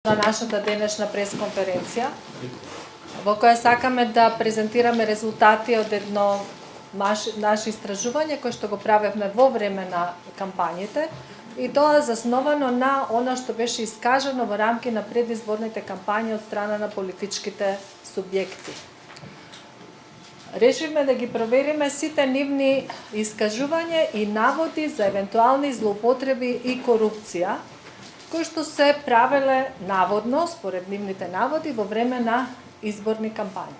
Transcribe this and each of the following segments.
на нашата денешна пресконференција, во која сакаме да презентираме резултати од едно наше истражување кој што го правевме во време на кампањите, и тоа засновано на она што беше искажано во рамки на предизборните кампањи од страна на политичките субјекти. Решивме да ги провериме сите нивни искажувања и наводи за евентуални злоупотреби и корупција, кои што се правеле наводно, според нивните наводи, во време на изборни кампањи.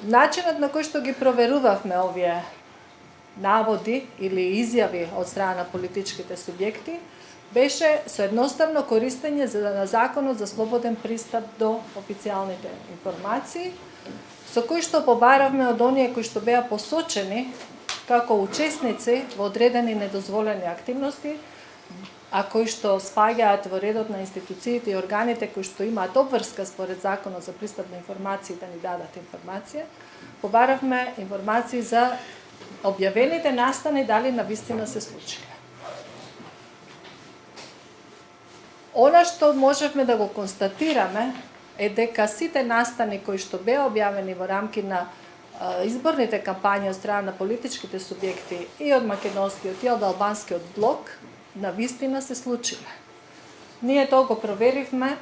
Начинот на кој што ги проверувавме овие наводи или изјави од страна на политичките субјекти беше со едноставно користење на Законот за слободен пристап до официјалните информации, со кој што побаравме од оние кои што беа посочени како учесници во одредени недозволени активности, а кои што спаѓаат во редот на институциите и органите кои што имаат обврска според Законот за пристап на информации да ни дадат информација, побаравме информации за објавените настани дали навистина се случиле. Она што можевме да го констатираме е дека сите настани кои што беа објавени во рамки на изборните кампањи од страна на политичките субјекти и од македонскиот и од албанскиот блок навистина се случиле. Ние тоа го проверивме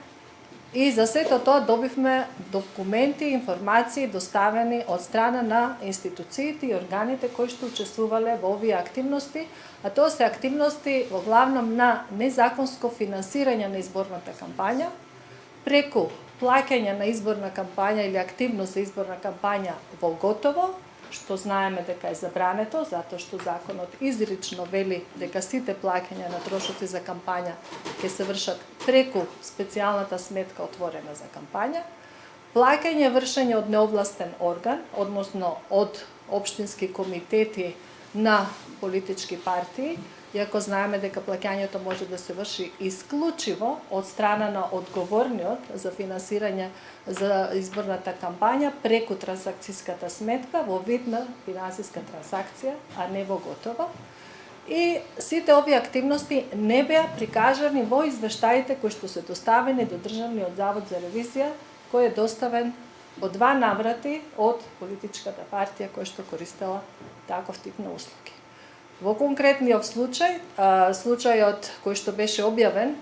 и за сето тоа добивме документи, информации доставени од страна на институциите и органите кои што учествувале во овие активности, а тоа се активности во главном на незаконско финансирање на изборната кампања, преку плаќање на изборна кампања или активност за изборна кампања во готово, што знаеме дека е забрането, затоа што законот изрично вели дека сите плаќања на трошоци за кампања ќе се вршат преку специјалната сметка отворена за кампања, плаќање вршење од неовластен орган, односно од општински комитети на политички партии, иако знаеме дека плаќањето може да се врши исклучиво од страна на одговорниот за финансирање за изборната кампања преку трансакцијската сметка во вид на финансиска трансакција, а не во готово. И сите овие активности не беа прикажани во извештаите кои што се доставени до Државниот завод за ревизија, кој е доставен во 2 наврати од политичката партија која што користела таков тип на услуги. Во конкретниот случај, случајот кој што беше објавен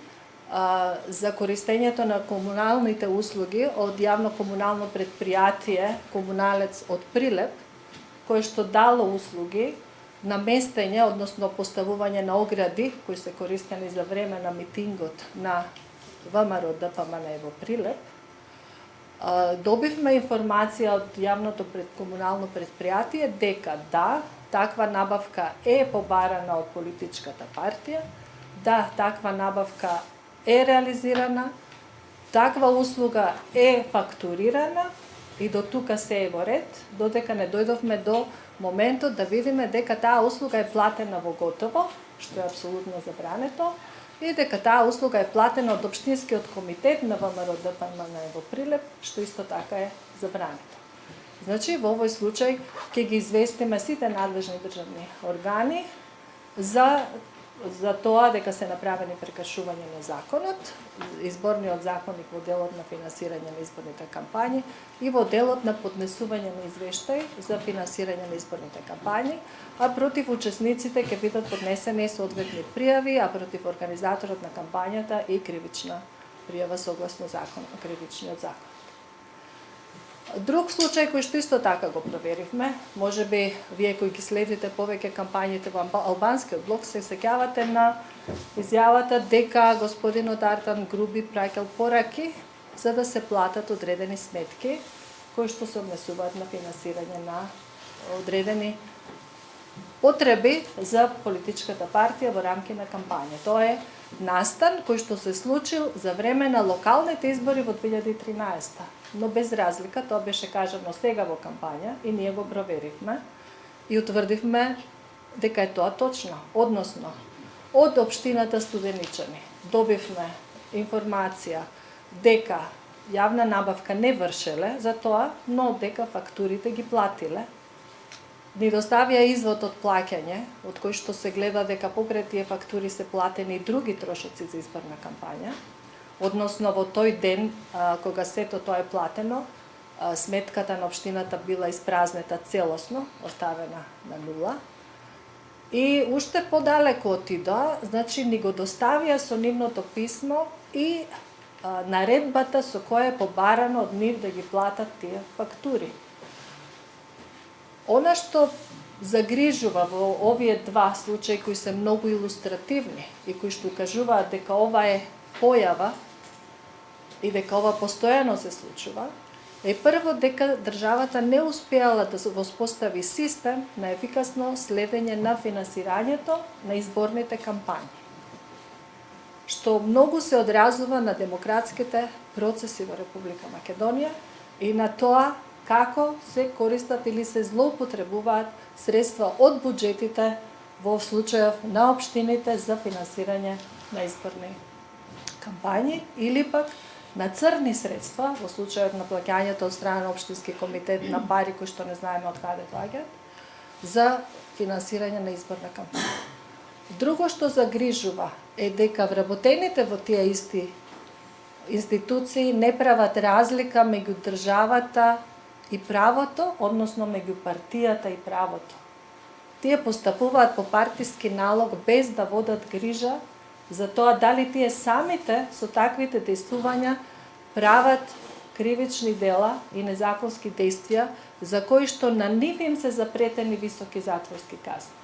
за користењето на комуналните услуги од јавно комунално предпријатие Комуналец од Прилеп, кој што дало услуги на местење, односно поставување на огради кои се користени за време на митингот на ВМРО ДПМН во Прилеп, добивме информација од јавното комунално предпријатие дека да, таква набавка е побарана од политичката партија, да, таква набавка е реализирана, таква услуга е фактурирана и до тука се е во ред, додека не дојдовме до моментот да видиме дека таа услуга е платена во готово, што е апсолутно забрането, и дека таа услуга е платена од општинскиот комитет на ВМРО ДПМН во Прилеп, што исто така е забрането. Значи, во овој случај ќе ги известиме сите надлежни државни органи за тоа дека се направени прекршување на законот, изборниот законник во делот на финансирање на изборните кампањи и во делот на поднесување на извештај за финансирање на изборните кампањи, а против учесниците ќе бидат поднесени соодветни пријави, а против организаторот на кампањата и кривична пријава согласно кривичниот закон. Друг случај кој што исто така го проверивме, можеби вие кои ги следите повеќе кампањите во албанскиот блок се сеќавате на изјавата дека господинот Артан Груби праќал пораки за да се платат одредени сметки кои што се однесуваат на финансирање на одредени потреби за политичката партија во рамки на кампања. Тоа е настан кој што се случил за време на локалните избори во 2013. Но без разлика, тоа беше кажано сега во кампања и ние го проверивме и утврдивме дека е тоа точно. Односно, од општината Студеничани добивме информација дека јавна набавка не вршеле за тоа, но дека фактурите ги платиле ни доставија извод од плаќање, од кој што се гледа дека покрај тие фактури се платени и други трошоци за изборна кампања, односно во тој ден кога сето тоа е платено, сметката на општината била испразнета целосно, оставена на нула. И уште подалеку отидоа, значи ни го доставија со нивното писмо и наредбата со која е побарано од нив да ги платат тие фактури. Она што загрижува во овие два случаи кои се многу илустративни и кои што укажуваат дека ова е појава и дека ова постојано се случува, е прво дека државата не успеала да воспостави систем на ефикасно следење на финансирањето на изборните кампањи, што многу се одразува на демократските процеси во Република Македонија и на тоа како се користат или се злоупотребуваат средства од буџетите во случајов на општините за финансирање на изборни кампањи или пак на црни средства во случајот на плаќањето од страна на општински комитет на пари кои што не знаеме од каде доаѓаат за финансирање на изборна кампања. Друго што загрижува е дека вработените во тие исти институции не прават разлика меѓу државата и правото, односно меѓу партијата и правото. Тие постапуваат по партиски налог без да водат грижа за тоа дали тие самите со таквите дејствувања прават кривични дела и незаконски дејствија за кои што на нив им се запретени високи затворски казни.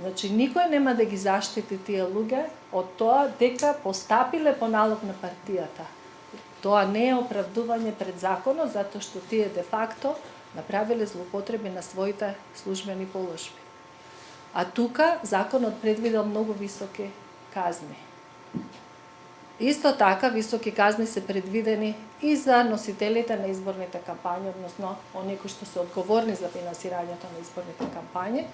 Значи, никој нема да ги заштити тие луѓе од тоа дека постапиле по налог на партијата. Тоа не е оправдување пред законот, затоа што тие де факто направиле злоупотреби на своите службени положби. А тука законот предвидел многу високи казни. Исто така, високи казни се предвидени и за носителите на изборните кампањи, односно оние кои што се одговорни за финансирањето на изборните кампањи.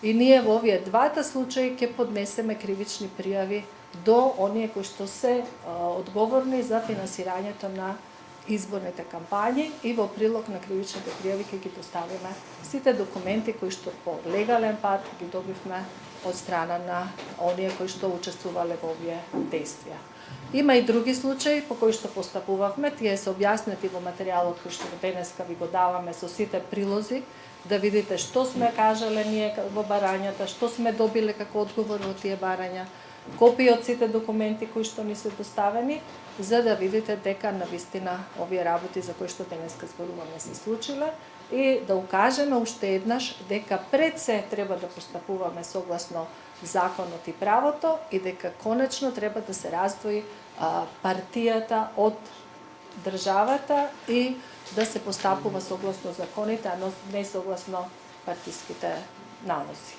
И ние во овие двата случаи ќе поднесеме кривични пријави до оние кои што се одговорни за финансирањето на изборните кампањи и во прилог на кривичните пријави ќе ги доставиме сите документи кои што по легален пат ги добивме од страна на оние кои што учествувале во овие дејствија. Има и други случаи по кои што постапувавме, тие се објаснети во материјалот кој што денеска ви го даваме со сите прилози, да видите што сме кажале ние во барањата, што сме добиле како одговор во тие барања, копии од сите документи кои што ни се доставени, за да видите дека навистина овие работи за кои што денеска зборуваме се случиле и да укажеме уште еднаш дека пред се треба да постапуваме согласно законот и правото и дека конечно треба да се раздвои партијата од државата и да се постапува согласно законите, а не согласно партиските налози.